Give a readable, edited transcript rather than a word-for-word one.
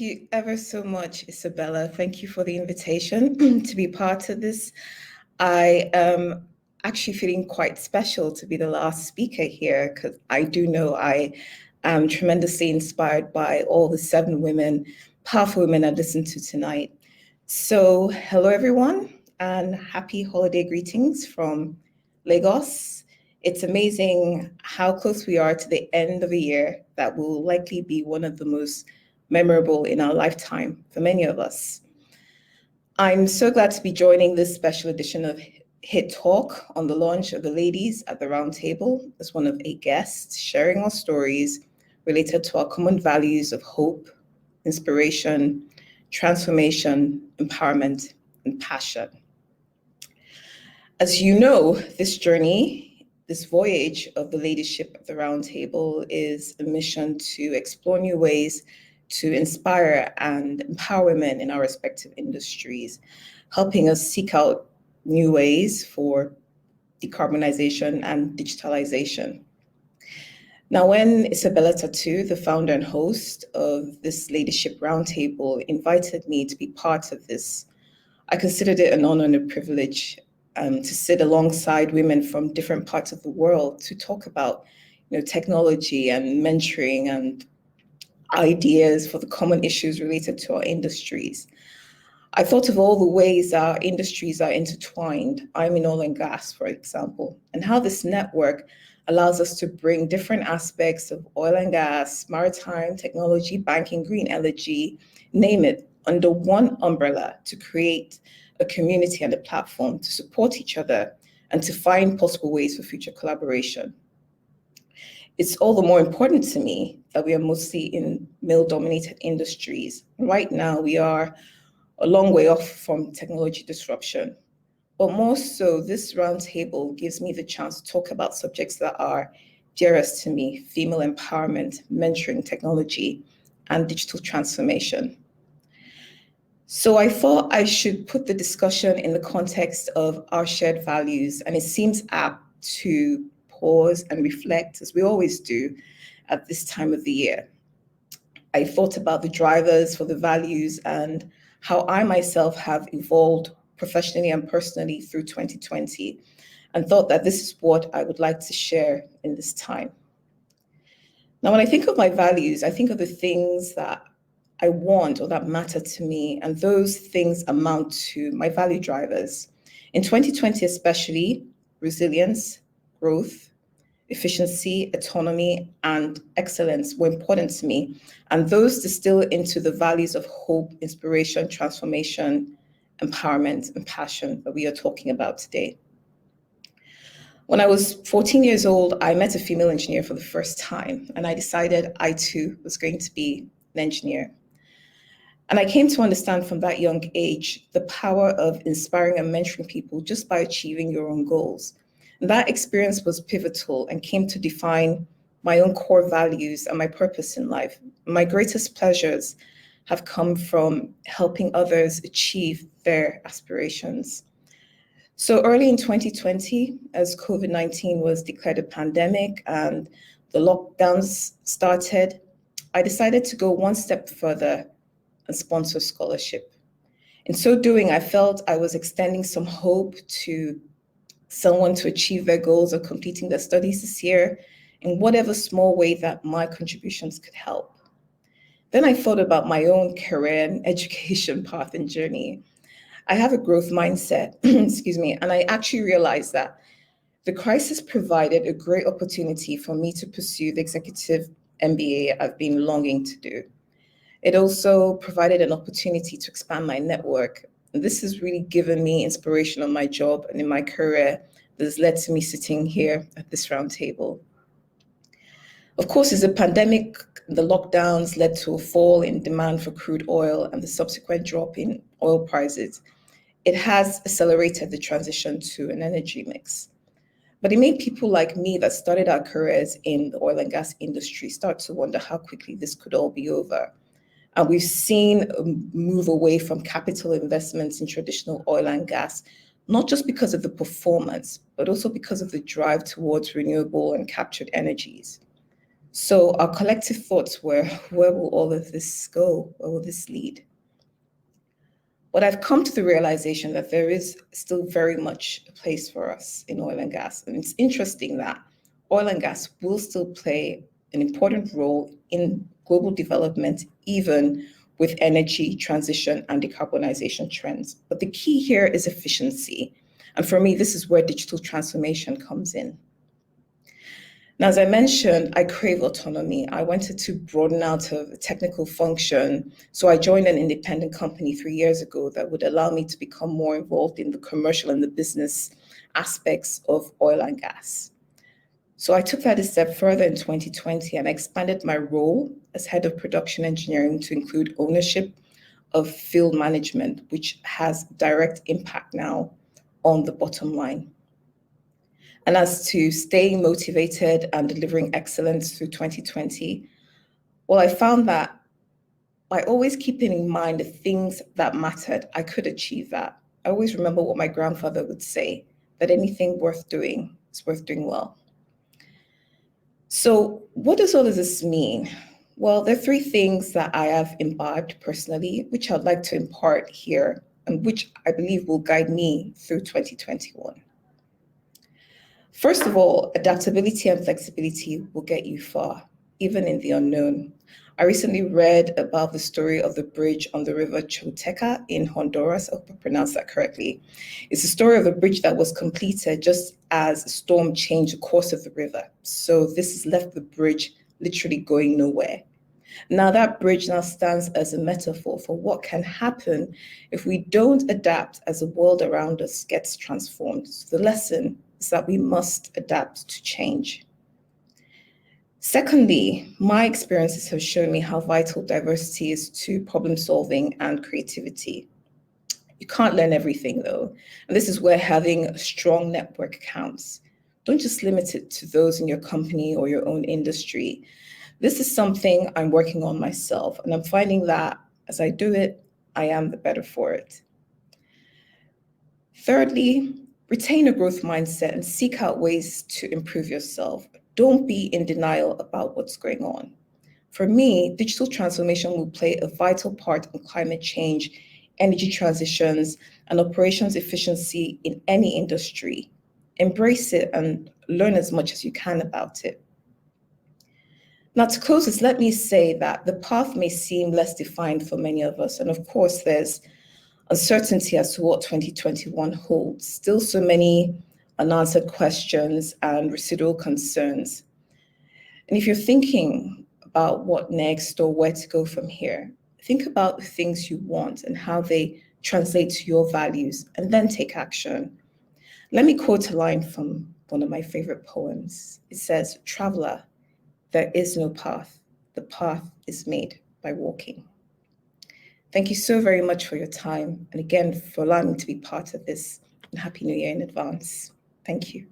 you ever so much, Isabella. Thank you for the invitation to be part of this. I am actually feeling quite special to be the last speaker here because I do know I am tremendously inspired by all the seven women, powerful women I listened to tonight. So, hello everyone, and happy holiday greetings from Lagos. It's amazing how close we are to the end of a year that will likely be one of the most memorable in our lifetime for many of us. I'm so glad to be joining this special edition of Hit Talk on the launch of the Ladies at the Roundtable as one of 8 guests sharing our stories related to our common values of hope, inspiration, transformation, empowerment, and passion. As you know, this journey, this voyage of the Ladyship at the Roundtable is a mission to explore new ways to inspire and empower women in our respective industries, helping us seek out new ways for decarbonization and digitalization. Now, when Isabella Tatu, the founder and host of this Ladyship Roundtable, invited me to be part of this, I considered it an honor and a privilege to sit alongside women from different parts of the world to talk about, technology and mentoring and ideas for the common issues related to our industries. I thought of all the ways our industries are intertwined. I'm in oil and gas, for example, and how this network allows us to bring different aspects of oil and gas, maritime, technology, banking, green energy, name it, under one umbrella to create a community and a platform to support each other and to find possible ways for future collaboration. It's all the more important to me that we are mostly in male-dominated industries. Right now, we are a long way off from technology disruption. But more so, this roundtable gives me the chance to talk about subjects that are dearest to me: female empowerment, mentoring, technology, and digital transformation. So I thought I should put the discussion in the context of our shared values, and it seems apt to pause and reflect, as we always do at this time of the year. I thought about the drivers for the values and how I myself have evolved professionally and personally through 2020, and thought that this is what I would like to share in this time. Now, when I think of my values, I think of the things that I want or that matter to me, and those things amount to my value drivers. In 2020 especially, resilience, growth, efficiency, autonomy, and excellence were important to me. And those distill into the values of hope, inspiration, transformation, empowerment, and passion that we are talking about today. When I was 14 years old, I met a female engineer for the first time, and I decided I too was going to be an engineer. And I came to understand from that young age the power of inspiring and mentoring people just by achieving your own goals. And that experience was pivotal and came to define my own core values and my purpose in life. My greatest pleasures have come from helping others achieve their aspirations. So early in 2020, as COVID-19 was declared a pandemic and the lockdowns started, I decided to go one step further and sponsor scholarship. In so doing, I felt I was extending some hope to someone to achieve their goals of completing their studies this year in whatever small way that my contributions could help. Then I thought about my own career and education path and journey. I have a growth mindset, and I actually realized that the crisis provided a great opportunity for me to pursue the executive MBA I've been longing to do. It also provided an opportunity to expand my network. And this has really given me inspiration on my job and in my career that has led to me sitting here at this round table. Of course, as the pandemic, the lockdowns led to a fall in demand for crude oil and the subsequent drop in oil prices, it has accelerated the transition to an energy mix. But it made people like me that started our careers in the oil and gas industry start to wonder how quickly this could all be over. And we've seen a move away from capital investments in traditional oil and gas, not just because of the performance, but also because of the drive towards renewable and captured energies. So our collective thoughts were, where will all of this go? Where will this lead? But I've come to the realization that there is still very much a place for us in oil and gas. And it's interesting that oil and gas will still play an important role in global development, even with energy transition and decarbonization trends. But the key here is efficiency. And for me, this is where digital transformation comes in. Now, as I mentioned, I crave autonomy. I wanted to broaden out of a technical function. So I joined an independent company 3 years ago that would allow me to become more involved in the commercial and the business aspects of oil and gas. So I took that a step further in 2020 and expanded my role as head of production engineering to include ownership of field management, which has direct impact now on the bottom line. And as to staying motivated and delivering excellence through 2020, well, I found that by always keeping in mind the things that mattered, I could achieve that. I always remember what my grandfather would say, that anything worth doing is worth doing well. So what does all of this mean? Well, there are 3 things that I have imbibed personally, which I'd like to impart here, and which I believe will guide me through 2021. First of all, adaptability and flexibility will get you far, even in the unknown. I recently read about the story of the bridge on the river Choluteca in Honduras. I hope I pronounced that correctly. It's the story of a bridge that was completed just as a storm changed the course of the river. So this has left the bridge literally going nowhere. Now that bridge now stands as a metaphor for what can happen if we don't adapt as the world around us gets transformed. So the lesson is that we must adapt to change. Secondly, my experiences have shown me how vital diversity is to problem solving and creativity. You can't learn everything though, and this is where having a strong network counts. Don't just limit it to those in your company or your own industry. This is something I'm working on myself, and I'm finding that as I do it, I am the better for it. Thirdly, retain a growth mindset and seek out ways to improve yourself. Don't be in denial about what's going on. For me, digital transformation will play a vital part in climate change, energy transitions, and operations efficiency in any industry. Embrace it and learn as much as you can about it. Now, to close this, let me say that the path may seem less defined for many of us. And of course, there's uncertainty as to what 2021 holds. Still so many unanswered questions and residual concerns. And if you're thinking about what next or where to go from here, think about the things you want and how they translate to your values, and then take action. Let me quote a line from one of my favorite poems. It says, "Traveler, there is no path. The path is made by walking." Thank you so very much for your time. And again, for allowing me to be part of this. And Happy New Year in advance. Thank you.